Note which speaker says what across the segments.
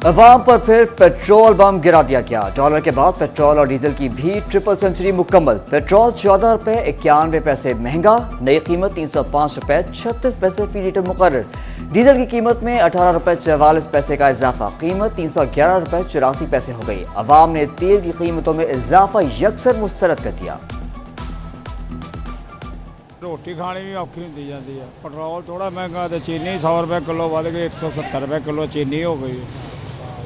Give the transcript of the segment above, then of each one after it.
Speaker 1: عوام پر پھر پیٹرول بم گرا دیا گیا۔ ڈالر کے بعد پیٹرول اور ڈیزل کی بھی ٹرپل سنچری مکمل۔ پیٹرول 14 روپے 91 پیسے مہنگا، نئی قیمت 305 روپے 36 پیسے فی لیٹر مقرر۔ ڈیزل کی قیمت میں 18 روپے 44 پیسے کا اضافہ، قیمت 311 روپے 84 پیسے ہو گئی۔ عوام نے تیل کی قیمتوں میں اضافہ یکسر مسترد کر دیا۔
Speaker 2: روٹی کھانی بھی اوکھی ہوندی جاندی ہے، پیٹرول تھوڑا مہنگا تے چینی 100 روپے کلو ود گئی، 170 روپے کلو چینی ہو گئی۔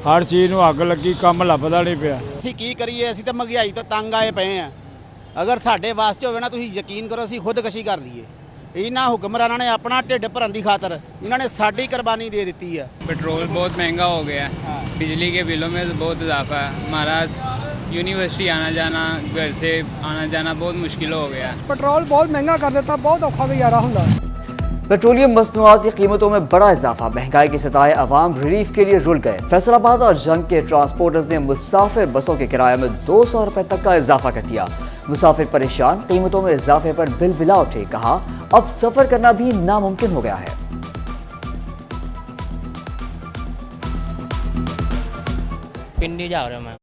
Speaker 2: ہر چیز نوں اگ لگی، کم لبدا نہیں پیا۔
Speaker 3: ਅਸੀਂ ਕੀ ਕਰੀਏ, ਅਸੀਂ ਤਾਂ ਮਹਿੰਗਾਈ ਤੋਂ ਤੰਗ ਆਏ ਪਏ ਆ। ਅਗਰ ਸਾਡੇ ਵਾਸਤੇ ਹੋਵੇ ਨਾ, ਤੁਸੀਂ ਯਕੀਨ ਕਰੋ ਅਸੀਂ ਖੁਦਕਸ਼ੀ ਕਰ ਲਈਏ। ਇਹਨਾਂ ਹੁਕਮਰਾਨਾਂ ਨੇ ਆਪਣਾ ਢਿੱਡ ਭਰਨ ਦੀ ਖਾਤਰ ਇਹਨਾਂ ਨੇ ਸਾਡੀ ਕੁਰਬਾਨੀ ਦੇ ਦਿੱਤੀ ਹੈ।
Speaker 4: पेट्रोल बहुत महंगा हो गया है, बिजली के बिलों में बहुत इजाफा है। महाराज यूनिवर्सिटी आना जाना, घर से आना जाना बहुत मुश्किल हो गया।
Speaker 5: पेट्रोल बहुत महंगा कर देता, बहुत औखा गुजारा होता।
Speaker 1: पेट्रोलियम मसनूआत की कीमतों में बड़ा इजाफा, महंगाई की सताए अवाम रिलीफ के लिए रुल गए। फैसलाबाद और जंग के ट्रांसपोर्टर्स ने मुसाफिर बसों के किराए में 200 रुपए तक का इजाफा कर दिया। मुसाफिर परेशान, कीमतों में इजाफे पर बिल बिला उठे। कहा अब सफर करना भी नामुमकिन हो गया है।
Speaker 6: पिंडी जा रहे मैं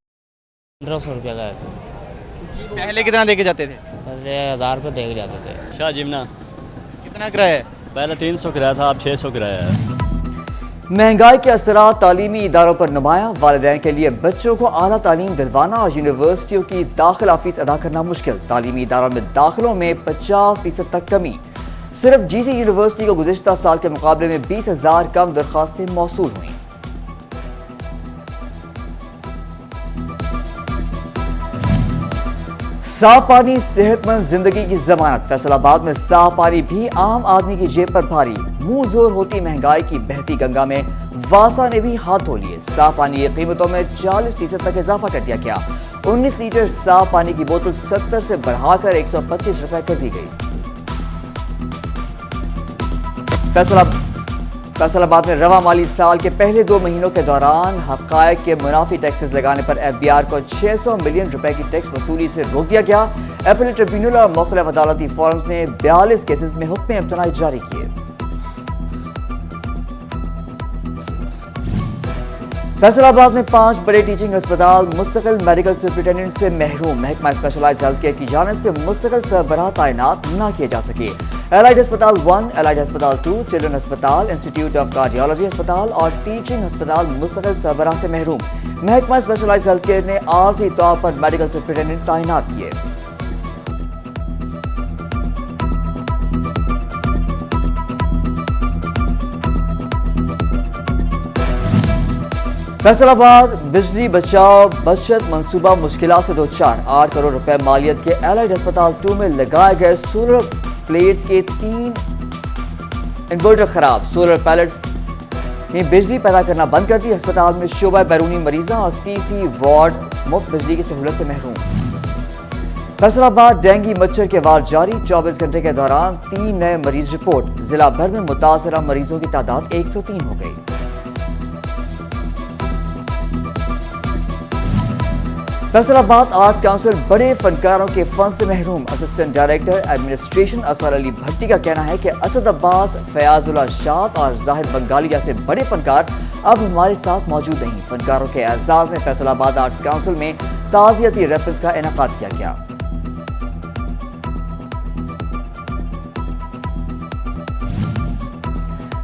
Speaker 6: 1500 रुपया का है।
Speaker 7: पहले कितना दे के जाते थे?
Speaker 6: पहले 1000 रुपये दे के जाते थे।
Speaker 7: शाह जिमना कितना किराया है? पहले 300 किराया था, अब 600 किराया है।
Speaker 1: महंगाई के असरात तालीमी इदारों पर नुमाया, वालिदैन के लिए बच्चों को आला तालीम दिलवाना और यूनिवर्सिटियों की दाखिला फीस अदा करना मुश्किल। तालीमी इदारों में दाखिलों में 50% तक कमी। सिर्फ जीसी यूनिवर्सिटी को गुज़िश्ता साल के मुकाबले में 20,000 कम दरख्वास्तें मौसूल हुई। साफ पानी सेहतमंद जिंदगी की जमानत, फैसलाबाद में साफ पानी भी आम आदमी की जेब पर भारी। मुंह जोर होती महंगाई की बहती गंगा में वासा ने भी हाथ धो लिए। साफ पानी की कीमतों में 40% तक इजाफा कर दिया गया। 19 लीटर साफ पानी की बोतल 70 से बढ़ाकर 125 रुपए कर दी गई। फैसलाबाद में रवा माली साल के पहले 2 महीनों के दौरान हकायक के मुनाफी टैक्सेस लगाने पर एफबीआर को 600 मिलियन रुपए की टैक्स वसूली से रोक दिया गया। अपील ट्रिब्यूनल और मुख्तलिफ अदालती फोरम्स ने 42 केसेस में हुक्म इम्तनाई जारी किए। फैसलाबाद में 5 बड़े टीचिंग अस्पताल मुस्तकिल मेडिकल सुपरिटेंडेंट से महरूम। महकमा स्पेशलाइज्ड हेल्थ केयर की जानिब से मुस्तकिल सरबराह तैनात न किए जा सके। एलाइड अस्पताल 1, एलाइड अस्पताल 2, चिल्ड्रन अस्पताल, इंस्टीट्यूट ऑफ कार्डियोलॉजी अस्पताल और टीचिंग अस्पताल मुस्तकिल सरबराह से महरूम। महकमा स्पेशलाइज्ड हेल्थ केयर ने आर्जी तौर पर मेडिकल सुपरिटेंडेंट तैनात किए। फैसलाबाद बिजली बचाओ बचत मंसूबा मुश्किलात से 8 करोड़ रुपए मालियत के एलाइड अस्पताल 2 में लगाए गए सोलर प्लेट्स के 3 इन्वर्टर खराब। सोलर पैलेट्स ने बिजली पैदा करना बंद कर दी। अस्पताल में शोबा बैरूनी मरीजा और सीसी वार्ड मुफ्त बिजली की सहूलत से महरूम। फैसलाबाद डेंगू मच्छर के वार जारी, 24 घंटे के दौरान 3 नए मरीज रिपोर्ट। जिला भर में मुतासरा मरीजों की तादाद 103 हो गई। फैसलाबाद आर्ट काउंसिल बड़े फनकारों के फंड से महरूम। Assistant director administration Asghar Ali Bhatti का कहना है कि असद अब्बास, फयाजुल्ला शाद और जाहिद बंगाली जैसे बड़े फनकार अब हमारे साथ मौजूद नहीं। फनकारों के एजाज में फैसलाबाद आर्ट्स काउंसिल में ताज़ियती रेफरेंस का इनेकाद किया गया।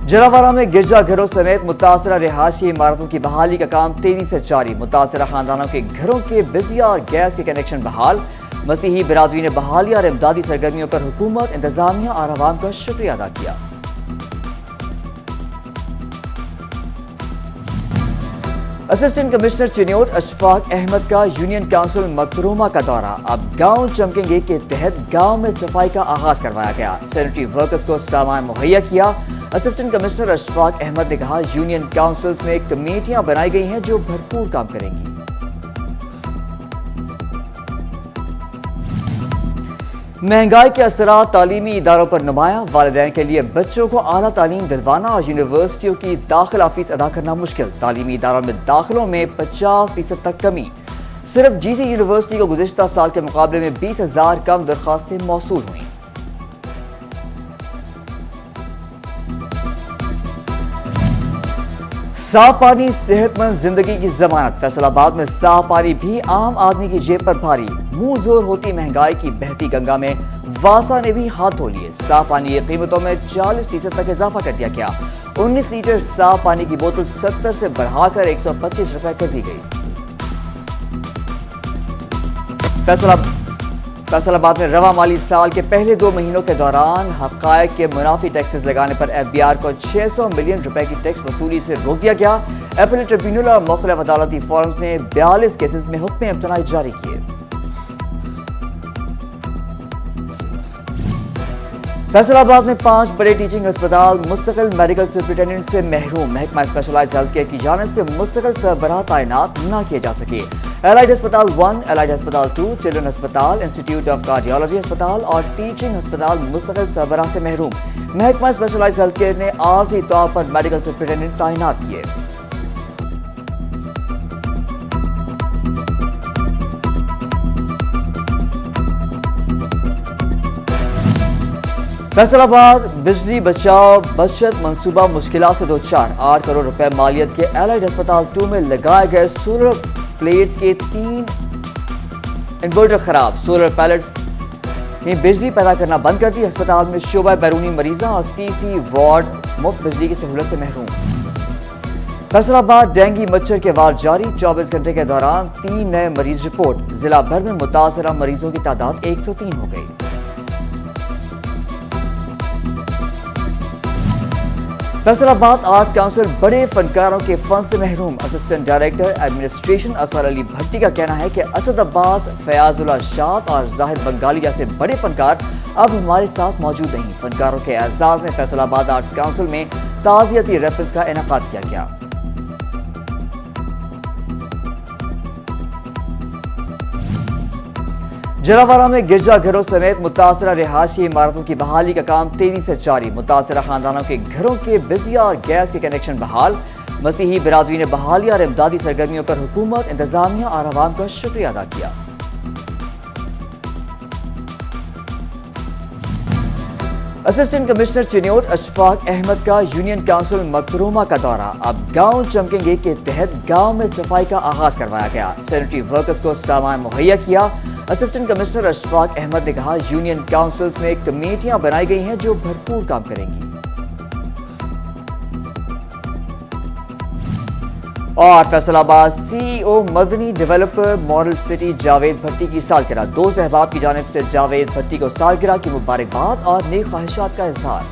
Speaker 1: जलावाड़ा में गिरजाघरों समेत मुतासरा रिहायशी इमारतों की बहाली का काम तेजी से जारी। मुतासरा खानदानों के घरों के बिजली और गैस के कनेक्शन बहाल। मसीही बिरादरी ने बहाली और इमदादी सरगर्मियों पर हुकूमत, इंतजामिया और आवाम का शुक्रिया अदा किया। असिस्टेंट कमिश्नर चिन्योट अशफाक अहमद का यूनियन काउंसिल मकरूमा का दौरा। अब गांव चमकेंगे के तहत गांव में सफाई का आगाज करवाया गया। सैनिटरी वर्कर्स को सामान मुहैया किया। असिस्टेंट कमिश्नर अशफाक अहमद ने कहा यूनियन काउंसिल्स में कमेटियां बनाई गई हैं जो भरपूर काम करेंगी। महंगाई के असरात तालीमी इदारों पर नुमाया, वालिदैन के लिए बच्चों को आला तालीम दिलवाना और यूनिवर्सिटियों की दाखिला फीस अदा करना मुश्किल। तालीमी इदारों में दाखिलों में 50% तक कमी। सिर्फ जीसी यूनिवर्सिटी को गुज़िश्ता साल के मुकाबले में 20,000 कम दरख्वास्तें मौसूल हुई। साफ पानी सेहतमंद जिंदगी की जमानत। फैसलाबाद में साफ पानी भी आम आदमी की जेब पर भारी। मुंह जोर होती महंगाई की बहती गंगा में वासा ने भी हाथ धो लिए। साफ पानी की कीमतों में 40% तक इजाफा कर दिया गया। 19 लीटर साफ पानी की बोतल 70 से बढ़ाकर 125 रुपए कर दी गई। फैसलाबाद में रवा माली साल के पहले 2 महीनों के दौरान हकायक के मुनाफी टैक्सेस लगाने पर एफबीआर को 600 मिलियन रुपए की टैक्स वसूली से रोक दिया गया। अपील ट्रिब्यूनल और मुख्तलिफ अदालती फोरम्स ने 42 केसेस में हुक्म इम्तनाई जारी किए। फैसलाबाद में 5 बड़े टीचिंग अस्पताल मुस्तकिल मेडिकल सुपरिटेंडेंट से महरूम। महकमा स्पेशलाइज्ड हेल्थ केयर की जानिब से मुस्तकिल सरबराह तैनात न किए जा सके। एलाइड अस्पताल 1, एलाइड अस्पताल 2, चिल्ड्रन अस्पताल, इंस्टीट्यूट ऑफ कार्डियोलॉजी अस्पताल और टीचिंग अस्पताल मुस्तकिल सरबराह से महरूम। महकमा स्पेशलाइज्ड हेल्थ केयर ने आर्जी तौर पर मेडिकल सुपरिटेंडेंट तैनात किए। फैसलाबाद बिजली बचाओ बचत मंसूबा मुश्किलात से 8 करोड़ रुपए मालियत के एलाइड अस्पताल 2 में लगाए गए सोलर प्लेट्स के 3 इन्वर्टर खराब। सोलर पैलेट्स ने बिजली पैदा करना बंद कर दी। अस्पताल में शोबा बैरूनी मरीजा और सीसी वार्ड मुफ्त बिजली की सहूलत से महरूम। फैसलाबाद डेंगू मच्छर के वार जारी। 24 घंटे के दौरान 3 नए मरीज रिपोर्ट। जिला भर में मुतासरा मरीजों की तादाद 103 हो गई। फैसलाबाद आर्ट काउंसिल बड़े फनकारों के फंड से महरूम। Assistant director administration Asghar Ali Bhatti का कहना है कि असद अब्बास, फयाजुल्लाह शाद और जाहिद बंगाली जैसे बड़े फनकार अब हमारे साथ मौजूद नहीं। फनकारों के एजाज में फैसलाबाद आर्ट्स काउंसिल में ताज़ियती रेफरेंस का इनेकाद किया गया। जलावाड़ा में गिरजाघरों समेत मुतासरा रिहायशी इमारतों की बहाली का काम तेजी से जारी। मुतासरा खानदानों के घरों के बिजली और गैस के कनेक्शन बहाल। मसीही बिरादरी ने बहाली और इमदादी सरगर्मियों पर हुकूमत, इंतजामिया और आवाम का शुक्रिया अदा किया। असिस्टेंट कमिश्नर चिन्योट अशफाक अहमद का यूनियन काउंसिल मकरूमा का दौरा। अब गांव चमकेंगे के तहत गांव में सफाई का आगाज करवाया गया। सैनिटरी वर्कर्स को सामान मुहैया किया। असिस्टेंट कमिश्नर अशफाक अहमद ने कहा, यूनियन काउंसिल्स में कमेटियां बनाई गई हैं जो भरपूर काम करेंगी। और Faisalabad CEO Madni developer model city Javed Bhatti की सालगिरह। 2 सहबाब की जानिब से जावेद भट्टी को सालगिरह की मुबारकबाद और नेक ख्वाहिशात का इजहार।